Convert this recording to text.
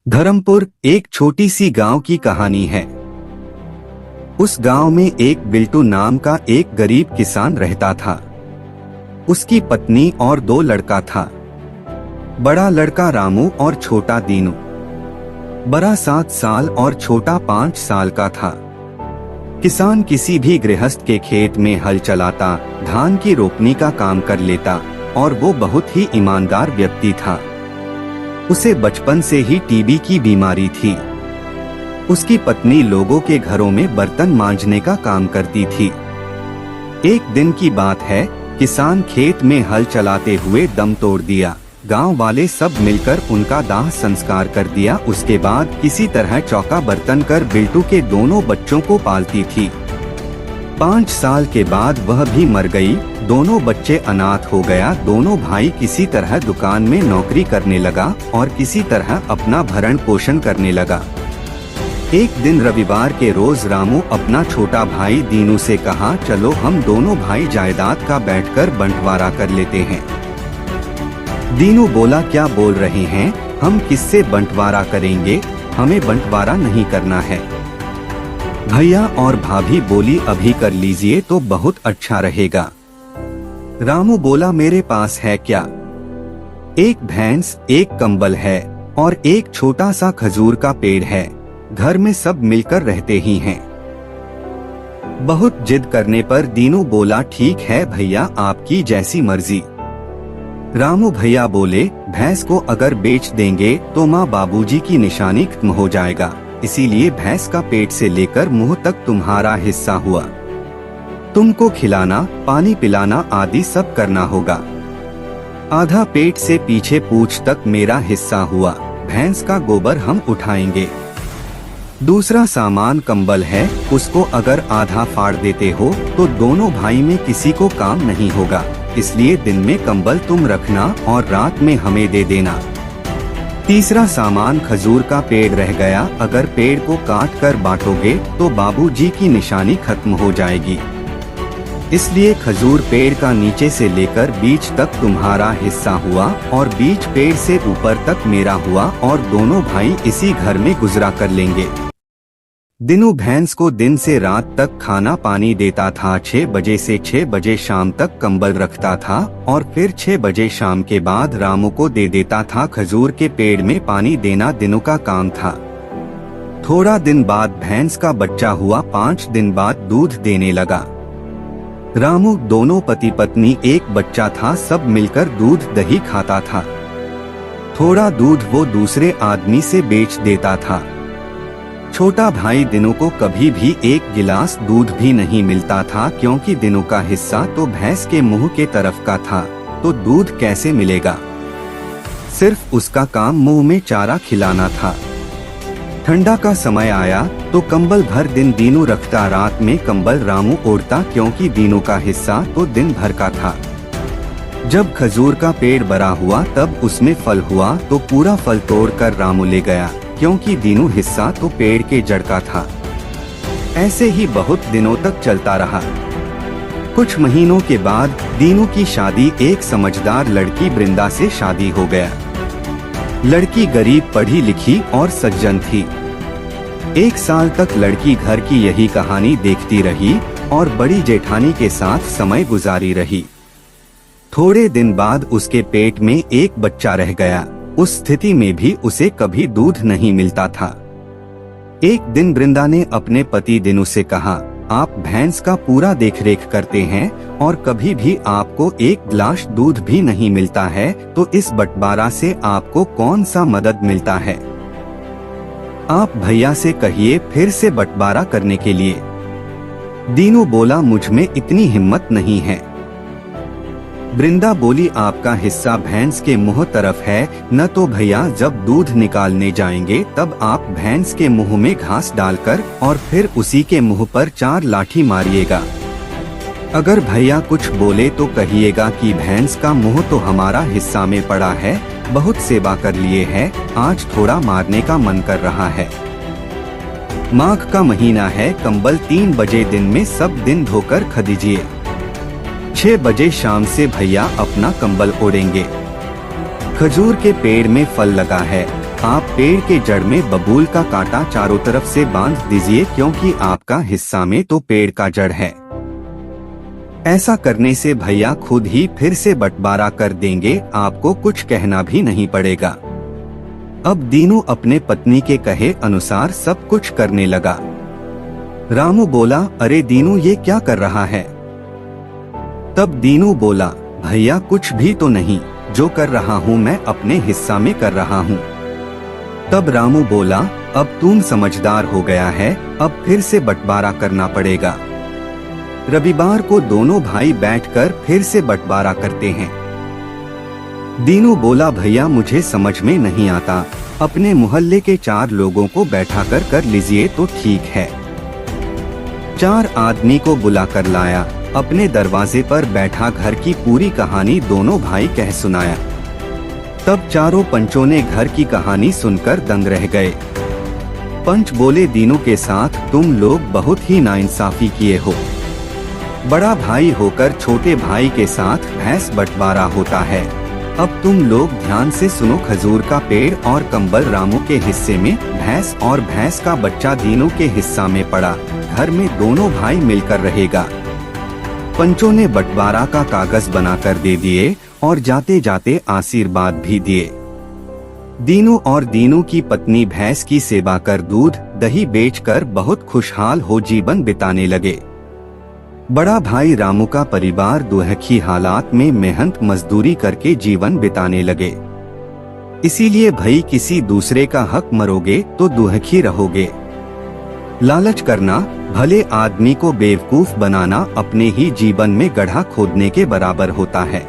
धर्मपुर एक छोटी सी गांव की कहानी है। उस गांव में एक बिल्टू नाम का एक गरीब किसान रहता था। उसकी पत्नी और 2 लड़का था। बड़ा लड़का रामू और छोटा दीनू। बड़ा 7 साल और छोटा 5 साल का था। किसान किसी भी गृहस्थ के खेत में हल चलाता, धान की रोपनी का काम कर लेता और वो बहुत ही ईमानदार व्यक्ति था। उसे बचपन से ही टीबी की बीमारी थी। उसकी पत्नी लोगों के घरों में बर्तन मांजने का काम करती थी। एक दिन की बात है, किसान खेत में हल चलाते हुए दम तोड़ दिया। गांव वाले सब मिलकर उनका दाह संस्कार कर दिया। उसके बाद किसी तरह चौका बर्तन कर बिल्टू के दोनों बच्चों को पालती थी। 5 साल के बाद वह भी मर गई। दोनों बच्चे अनाथ हो गया। दोनों भाई किसी तरह दुकान में नौकरी करने लगा और किसी तरह अपना भरण पोषण करने लगा। एक दिन रविवार के रोज रामू अपना छोटा भाई दीनू से कहा, चलो हम दोनों भाई जायदाद का बैठकर बंटवारा कर लेते हैं। दीनू बोला, क्या बोल रहे हैं, हम किससे बंटवारा करेंगे, हमें बंटवारा नहीं करना है। भैया और भाभी बोली, अभी कर लीजिए तो बहुत अच्छा रहेगा। रामू बोला, मेरे पास है क्या, एक भैंस, एक कंबल है और एक छोटा सा खजूर का पेड़ है। घर में सब मिलकर रहते ही हैं। बहुत जिद करने पर दीनू बोला, ठीक है भैया, आपकी जैसी मर्जी। रामू भैया बोले, भैंस को अगर बेच देंगे तो माँ बाबूजी की निशानी खत्म हो जाएगा, इसीलिए भैंस का पेट से लेकर मुंह तक तुम्हारा हिस्सा हुआ। तुमको खिलाना, पानी पिलाना आदि सब करना होगा। आधा पेट से पीछे पूंछ तक मेरा हिस्सा हुआ। भैंस का गोबर हम उठाएंगे। दूसरा सामान कंबल है, उसको अगर आधा फाड़ देते हो तो दोनों भाई में किसी को काम नहीं होगा, इसलिए दिन में कंबल तुम रखना और रात में हमें दे देना। तीसरा सामान खजूर का पेड़ रह गया, अगर पेड़ को काट कर बांटोगे तो बाबूजी की निशानी खत्म हो जाएगी, इसलिए खजूर पेड़ का नीचे से लेकर बीच तक तुम्हारा हिस्सा हुआ और बीच पेड़ से ऊपर तक मेरा हुआ और दोनों भाई इसी घर में गुजरा कर लेंगे। दिनू भैंस को दिन से रात तक खाना पानी देता था। 6 बजे से 6 बजे शाम तक कंबल रखता था और फिर 6 बजे शाम के बाद रामू को दे देता था। खजूर के पेड़ में पानी देना दिनू का काम था। थोड़ा दिन बाद भैंस का बच्चा हुआ। 5 दिन बाद दूध देने लगा। रामू दोनों पति पत्नी, एक बच्चा था, सब मिलकर दूध दही खाता था। थोड़ा दूध वो दूसरे आदमी से बेच देता था। छोटा भाई दिनू को कभी भी 1 गिलास दूध भी नहीं मिलता था, क्योंकि दिनू का हिस्सा तो भैंस के मुंह के तरफ का था, तो दूध कैसे मिलेगा। सिर्फ उसका काम मुंह में चारा खिलाना था। ठंडा का समय आया तो कंबल भर दिन दीनू रखता, रात में कंबल रामू ओढ़ता, क्योंकि दीनू का हिस्सा तो दिन भर का था। जब खजूर का पेड़ बड़ा हुआ तब उसमें फल हुआ तो पूरा फल तोड़कर रामू ले गया, क्योंकि दीनू हिस्सा तो पेड़ के जड़ का था। ऐसे ही बहुत दिनों तक चलता रहा। कुछ महीनों के बाद दीनू की शादी एक समझदार लड़की वृंदा से शादी हो गया। लड़की गरीब, पढ़ी लिखी और सज्जन थी। 1 साल तक लड़की घर की यही कहानी देखती रही और बड़ी जेठानी के साथ समय गुजारी रही। थोड़े दिन बाद उसके पेट में एक बच्चा रह गया। उस स्थिति में भी उसे कभी दूध नहीं मिलता था। एक दिन वृंदा ने अपने पति दिनू से कहा, आप भैंस का पूरा देखरेख करते हैं और कभी भी आपको 1 गिलास दूध भी नहीं मिलता है, तो इस बंटवारा से आपको कौन सा मदद मिलता है। आप भैया से कहिए फिर से बंटवारा करने के लिए। दीनू बोला, मुझ में इतनी हिम्मत नहीं है। वृंदा बोली, आपका हिस्सा भैंस के मुंह तरफ है, न तो भैया जब दूध निकालने जाएंगे तब आप भैंस के मुंह में घास डालकर और फिर उसी के मुंह पर 4 लाठी मारिएगा। अगर भैया कुछ बोले तो कहिएगा कि भैंस का मुंह तो हमारा हिस्सा में पड़ा है, बहुत सेवा कर लिए है, आज थोड़ा मारने का मन कर रहा है। माघ का महीना है, कंबल 3 बजे दिन में सब दिन धोकर खदीजिए। 6 बजे शाम से भैया अपना कंबल ओढ़ेंगे। खजूर के पेड़ में फल लगा है, आप पेड़ के जड़ में बबूल का कांटा चारों तरफ से बांध दीजिए, क्योंकि आपका हिस्सा में तो पेड़ का जड़ है। ऐसा करने से भैया खुद ही फिर से बंटवारा कर देंगे, आपको कुछ कहना भी नहीं पड़ेगा। अब दीनू अपने पत्नी के कहे अनुसार सब कुछ करने लगा। रामू बोला, अरे दीनू ये क्या कर रहा है? तब दीनू बोला, भैया कुछ भी तो नहीं, जो कर रहा हूँ मैं अपने हिस्सा में कर रहा हूँ। तब रामू बोला, अब तुम समझदार हो गया है, अब फिर से बंटवारा करना पड़ेगा। रविवार को दोनों भाई बैठकर फिर से बंटवारा करते हैं। दीनू बोला, भैया मुझे समझ में नहीं आता, अपने मोहल्ले के 4 लोगों को बैठाकर कर लीजिए तो ठीक है। 4 आदमी को बुलाकर लाया, अपने दरवाजे पर बैठा घर की पूरी कहानी दोनों भाई कह सुनाया। तब चारों पंचों ने घर की कहानी सुनकर दंग रह गए। पंच बोले, दीनू के साथ तुम लोग बहुत ही नाइंसाफी किए हो। बड़ा भाई होकर छोटे भाई के साथ भैंस बंटवारा होता है। अब तुम लोग ध्यान से सुनो, खजूर का पेड़ और कंबल रामू के हिस्से में, भैंस और भैंस का बच्चा दीनू के हिस्सा में पड़ा। घर में दोनों भाई मिलकर रहेगा। पंचों ने बंटवारा का कागज बनाकर दे दिए और जाते जाते आशीर्वाद भी दिए। दीनू और दीनू की पत्नी भैंस की सेवा कर दूध दही बेचकर बहुत खुशहाल हो जीवन बिताने लगे। बड़ा भाई रामू का परिवार दुखी हालात में मेहनत मजदूरी करके जीवन बिताने लगे। इसीलिए भाई किसी दूसरे का हक मरोगे तो दुखी रहोगे। लालच करना, भले आदमी को बेवकूफ बनाना अपने ही जीवन में गड्ढा खोदने के बराबर होता है।